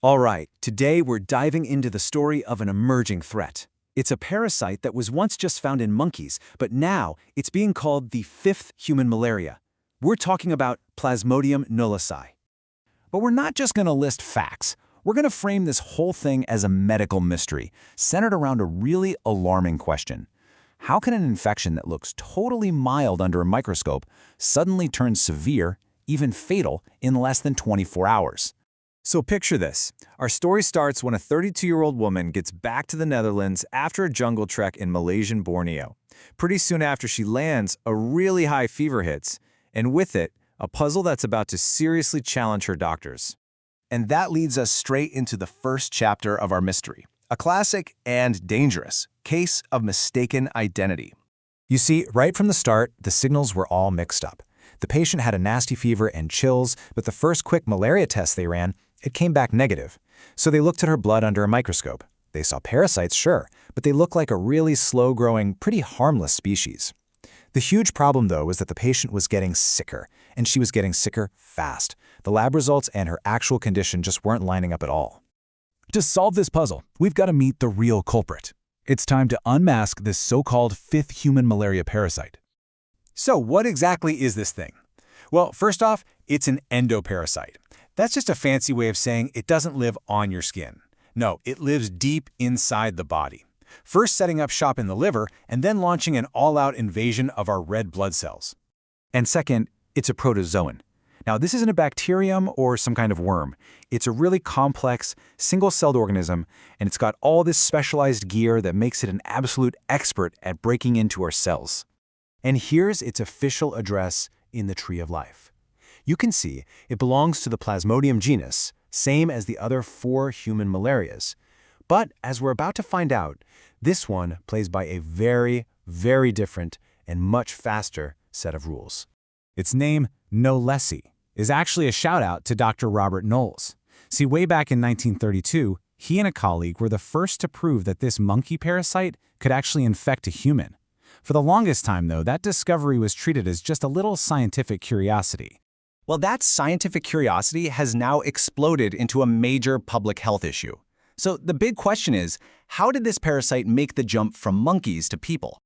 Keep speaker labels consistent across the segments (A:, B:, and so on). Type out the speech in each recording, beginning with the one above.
A: All right, today we're diving into the story of an emerging threat. It's a parasite that was once just found in monkeys, but now it's being called the fifth human malaria. We're talking about Plasmodium knowlesi.
B: But we're not just going to list facts. We're going to frame this whole thing as a medical mystery, centered around a really alarming question. How can an infection that looks totally mild under a microscope suddenly turn severe, even fatal, in less than 24 hours?
C: So picture this. Our story starts when a 32-year-old woman gets back to the Netherlands after a jungle trek in Malaysian Borneo. Pretty soon after she lands, a really high fever hits, and with it, a puzzle that's about to seriously challenge her doctors.
B: And that leads us straight into the first chapter of our mystery, a classic and dangerous case of mistaken identity. You see, right from the start, the signals were all mixed up. The patient had a nasty fever and chills, but the first quick malaria test they ran, it came back negative. So they looked at her blood under a microscope. They saw parasites, sure, but they looked like a really slow-growing, pretty harmless species. The huge problem, though, was that the patient was getting sicker, and she was getting sicker fast. The lab results and her actual condition just weren't lining up at all.
D: To solve this puzzle, we've got to meet the real culprit. It's time to unmask this so-called fifth human malaria parasite.
A: So what exactly is this thing? Well, first off, it's an endoparasite. That's just a fancy way of saying it doesn't live on your skin. No, it lives deep inside the body. First setting up shop in the liver and then launching an all-out invasion of our red blood cells.
B: And second, it's a protozoan. Now, this isn't a bacterium or some kind of worm. It's a really complex, single-celled organism, and it's got all this specialized gear that makes it an absolute expert at breaking into our cells. And here's its official address in the Tree of Life. You can see it belongs to the Plasmodium genus, same as the other 4 human malarias. But as we're about to find out, this one plays by a very, very different and much faster set of rules.
D: Its name, knowlesi, is actually a shout-out to Dr. Robert Knowles. See, way back in 1932, he and a colleague were the first to prove that this monkey parasite could actually infect a human. For the longest time, though, that discovery was treated as just a little scientific curiosity.
E: Well, that scientific curiosity has now exploded into a major public health issue. So the big question is, how did this parasite make the jump from monkeys to people?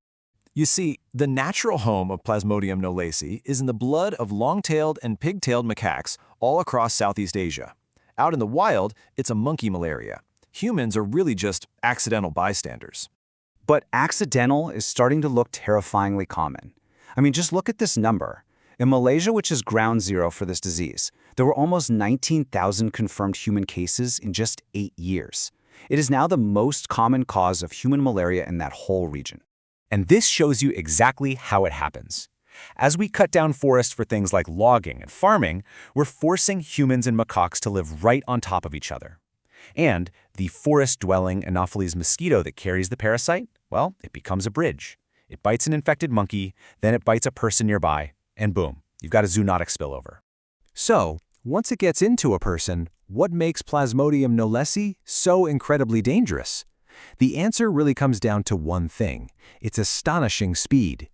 C: You see, the natural home of Plasmodium knowlesi is in the blood of long-tailed and pig-tailed macaques all across Southeast Asia. Out in the wild, it's a monkey malaria. Humans are really just accidental bystanders.
F: But accidental is starting to look terrifyingly common. I mean, just look at this number. In Malaysia, which is ground zero for this disease, there were almost 19,000 confirmed human cases in just 8 years. It is now the most common cause of human malaria in that whole region.
B: And this shows you exactly how it happens. As we cut down forests for things like logging and farming, we're forcing humans and macaques to live right on top of each other. And the forest-dwelling Anopheles mosquito that carries the parasite, well, it becomes a bridge. It bites an infected monkey, then it bites a person nearby, and boom, you've got a zoonotic spillover.
A: So, once it gets into a person, what makes Plasmodium knowlesi so incredibly dangerous? The answer really comes down to one thing: its astonishing speed.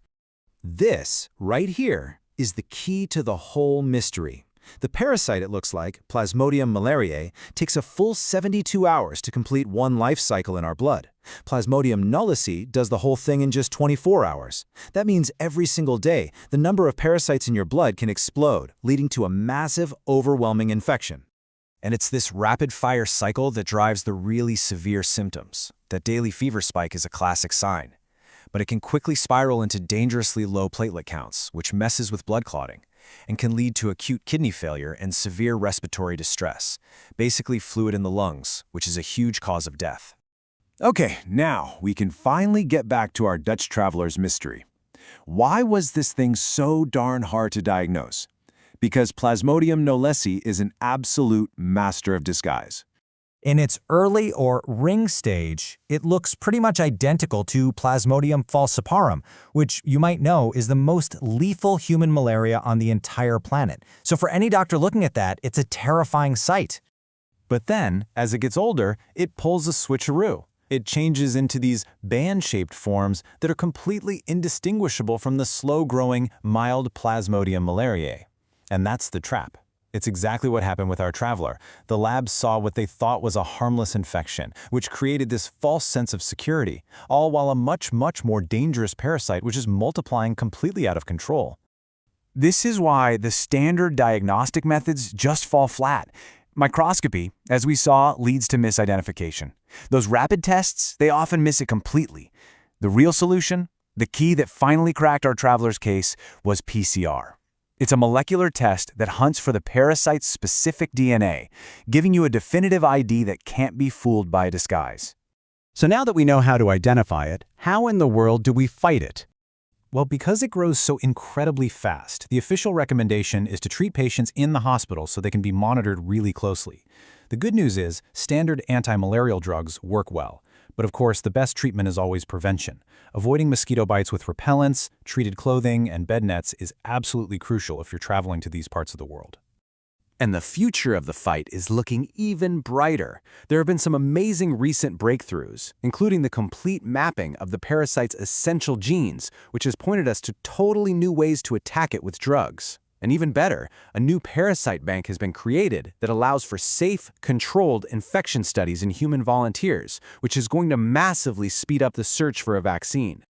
A: This, right here, is the key to the whole mystery. The parasite, it looks like, Plasmodium malariae, takes a full 72 hours to complete one life cycle in our blood. Plasmodium knowlesi does the whole thing in just 24 hours. That means every single day, the number of parasites in your blood can explode, leading to a massive, overwhelming infection.
B: And it's this rapid-fire cycle that drives the really severe symptoms. That daily fever spike is a classic sign. But it can quickly spiral into dangerously low platelet counts, which messes with blood clotting, and can lead to acute kidney failure and severe respiratory distress, basically fluid in the lungs, which is a huge cause of death.
C: Okay, now we can finally get back to our Dutch traveler's mystery. Why was this thing so darn hard to diagnose? Because Plasmodium knowlesi is an absolute master of disguise.
G: In its early or ring stage, it looks pretty much identical to Plasmodium falciparum, which you might know is the most lethal human malaria on the entire planet. So for any doctor looking at that, it's a terrifying sight.
C: But then, as it gets older, it pulls a switcheroo. It changes into these band-shaped forms that are completely indistinguishable from the slow-growing, mild Plasmodium malariae. And that's the trap.
D: It's exactly what happened with our traveler. The lab saw what they thought was a harmless infection, which created this false sense of security, all while a much more dangerous parasite which is multiplying completely out of control. This is why the standard diagnostic methods just fall flat. Microscopy, as we saw, leads to misidentification. Those rapid tests, they often miss it completely. The real solution, the key that finally cracked our traveler's case, was PCR. It's a molecular test that hunts for the parasite's specific DNA, giving you a definitive ID that can't be fooled by a disguise.
G: So now that we know how to identify it, how in the world do we fight it?
D: Well, because it grows so incredibly fast, the official recommendation is to treat patients in the hospital so they can be monitored really closely. The good news is, standard anti-malarial drugs work well. But of course, the best treatment is always prevention. Avoiding mosquito bites with repellents, treated clothing, and bed nets is absolutely crucial if you're traveling to these parts of the world.
A: And the future of the fight is looking even brighter. There have been some amazing recent breakthroughs, including the complete mapping of the parasite's essential genes, which has pointed us to totally new ways to attack it with drugs. And even better, a new parasite bank has been created that allows for safe, controlled infection studies in human volunteers, which is going to massively speed up the search for a vaccine.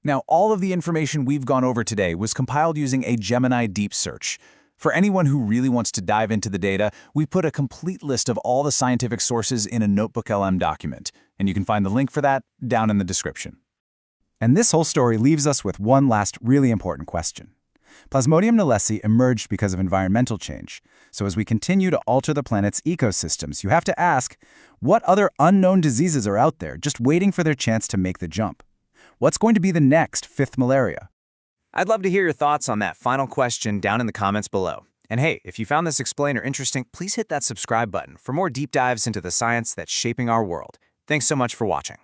C: Now, all of the information we've gone over today was compiled using a Gemini deep search. For anyone who really wants to dive into the data, we put a complete list of all the scientific sources in a NotebookLM document, and you can find the link for that down in the description.
B: And this whole story leaves us with one last really important question. Plasmodium knowlesi emerged because of environmental change. So as we continue to alter the planet's ecosystems, you have to ask, what other unknown diseases are out there just waiting for their chance to make the jump? What's going to be the next fifth malaria?
C: I'd love to hear your thoughts on that final question down in the comments below. And hey, if you found this explainer interesting, please hit that subscribe button for more deep dives into the science that's shaping our world. Thanks so much for watching.